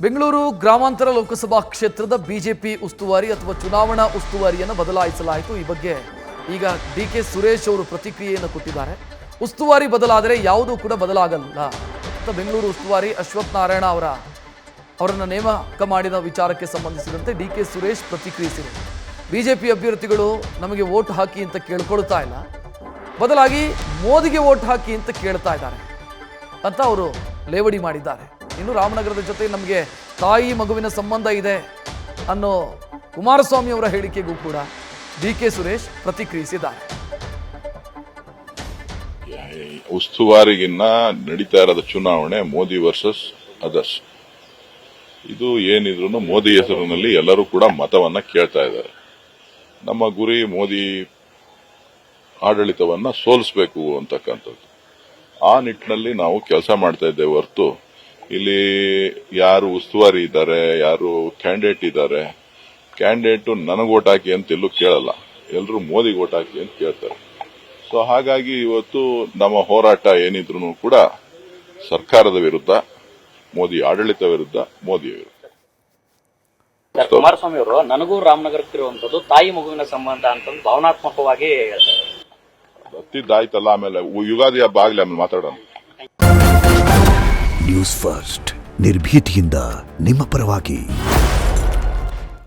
ಬೆಂಗಳೂರು ಗ್ರಾಮಾಂತರ ಲೋಕಸಭಾ ಕ್ಷೇತ್ರದ ಬಿಜೆಪಿ ಉಸ್ತುವಾರಿ ಅಥವಾ ಚುನಾವಣಾ ಉಸ್ತುವಾರಿಯನ್ನು ಬದಲಾಯಿಸಲಾಯಿತು. ಈ ಬಗ್ಗೆ ಈಗ ಡಿಕೆ ಸುರೇಶ್ ಅವರು ಪ್ರತಿಕ್ರಿಯೆಯನ್ನು ಕೊಟ್ಟಿದ್ದಾರೆ. ಉಸ್ತುವಾರಿ ಬದಲಾದರೆ ಯಾವುದೂ ಕೂಡ ಬದಲಾಗಲ್ಲ ಅಂತ ಬೆಂಗಳೂರು ಉಸ್ತುವಾರಿ ಅಶ್ವಥ್ ನಾರಾಯಣ ಅವರನ್ನು ನೇಮಕ ಮಾಡಿದ ವಿಚಾರಕ್ಕೆ ಸಂಬಂಧಿಸಿದಂತೆ ಡಿಕೆ ಸುರೇಶ್ ಪ್ರತಿಕ್ರಿಯಿಸಿದರು. ಬಿಜೆಪಿ ಅಭ್ಯರ್ಥಿಗಳು ನಮಗೆ ವೋಟ್ ಹಾಕಿ ಅಂತ ಕೇಳ್ಕೊಳ್ತಾ ಇಲ್ಲ, ಬದಲಾಗಿ ಮೋದಿಗೆ ವೋಟ್ ಹಾಕಿ ಅಂತ ಕೇಳ್ತಾ ಇದ್ದಾರೆ ಅಂತ ಅವರು ಲೇವಡಿ ಮಾಡಿದ್ದಾರೆ. ಇನ್ನು ರಾಮನಗರದ ಜೊತೆ ನಮಗೆ ತಾಯಿ ಮಗುವಿನ ಸಂಬಂಧ ಇದೆ ಅನ್ನೋ ಕುಮಾರಸ್ವಾಮಿ ಅವರ ಹೇಳಿಕೆಗೂ ಕೂಡ ಡಿಕೆ ಸುರೇಶ್ ಪ್ರತಿಕ್ರಿಯಿಸಿದ್ದಾರೆ. ಉಸ್ತುವಾರಿಗಿನ್ನ ನಡೀತಾ ಇರೋದ ಚುನಾವಣೆ ಮೋದಿ ವರ್ಸಸ್ ಅದರ್ಸ್. ಇದು ಏನಿದ್ರು ಮೋದಿ ಹೆಸರಿನಲ್ಲಿ ಎಲ್ಲರೂ ಕೂಡ ಮತವನ್ನ ಕೇಳ್ತಾ ಇದ್ದಾರೆ. ನಮ್ಮ ಗುರಿ ಮೋದಿ ಆಡಳಿತವನ್ನ ಸೋಲಿಸಬೇಕು ಅಂತಕ್ಕಂಥದ್ದು. ಆ ನಿಟ್ಟಿನಲ್ಲಿ ನಾವು ಕೆಲಸ ಮಾಡ್ತಾ ಇದ್ದೇವೆ ಹೊರತು ಇಲ್ಲಿ ಯಾರು ಉಸ್ತುವಾರಿ ಇದ್ದಾರೆ, ಯಾರು ಕ್ಯಾಂಡಿಡೇಟ್ ಇದ್ದಾರೆ, ಕ್ಯಾಂಡಿಡೇಟ್ ನನಗೆ ಓಟ್ ಹಾಕಿ ಅಂತ ಎಲ್ಲೂ ಕೇಳಲ್ಲ, ಎಲ್ಲರೂ ಮೋದಿಗೆ ಓಟ್ ಹಾಕಿ ಅಂತ ಕೇಳ್ತಾರೆ. ಸೊ ಹಾಗಾಗಿ ಇವತ್ತು ನಮ್ಮ ಹೋರಾಟ ಏನಿದ್ರು ಕೂಡ ಸರ್ಕಾರದ ವಿರುದ್ಧ, ಮೋದಿ ಆಡಳಿತ ವಿರುದ್ಧ, ಮೋದಿ ವಿರುದ್ಧ. ಕುಮಾರಸ್ವಾಮಿ ಅವರು ನನಗೂ ರಾಮನಗರಕ್ಕಿರುವಂತದ್ದು ತಾಯಿ ಮಗುವಿನ ಸಂಬಂಧ ಅಂತ ಭಾವನಾತ್ಮಕವಾಗಿ ಹೇಳ್ತಾರೆ. ಹತ್ತಿದ್ದಾಯ್ತಲ್ಲ, ಆಮೇಲೆ ಯುಗಾದಿ ಹಬ್ಬ ಆಗ್ಲಿ, ಆಮೇಲೆ ಮಾತಾಡೋಣ. ನ್ಯೂಸ್ ಫಸ್ಟ್ ನಿರ್ಭೀತಿಯಿಂದ ನಿಮ್ಮ ಪರವಾಗಿ.